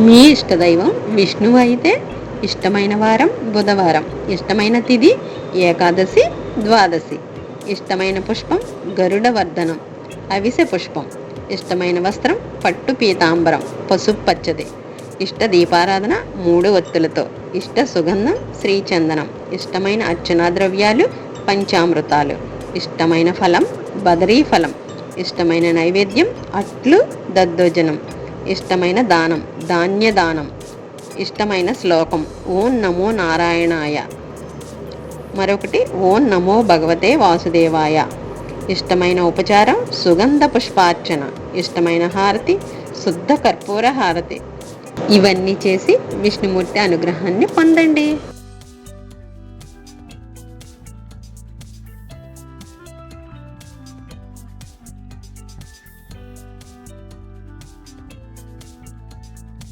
మీ ఇష్టదైవం విష్ణువు అయితే ఇష్టమైన వారం బుధవారం, ఇష్టమైన తిథి ఏకాదశి, ద్వాదశి, ఇష్టమైన పుష్పం గరుడ వర్ధనం, అవిసె పుష్పం, ఇష్టమైన వస్త్రం పట్టు పీతాంబరం పసుపు పచ్చది, ఇష్ట దీపారాధన 3 ఒత్తులతో, ఇష్ట సుగంధం శ్రీచందనం, ఇష్టమైన అర్చనా ద్రవ్యాలు పంచామృతాలు, ఇష్టమైన ఫలం బదరీ ఫలం, ఇష్టమైన నైవేద్యం అట్లు దద్దోజనం, ఇష్టమైన దానం ధాన్యదానం, ఇష్టమైన శ్లోకం ఓం నమో నారాయణాయ, మరొకటి ఓం నమో భగవతే వాసుదేవాయ, ఇష్టమైన ఉపచారం సుగంధ పుష్పార్చన, ఇష్టమైన హారతి శుద్ధ కర్పూర హారతి. ఇవన్నీ చేసి విష్ణుమూర్తి అనుగ్రహాన్ని పొందండి.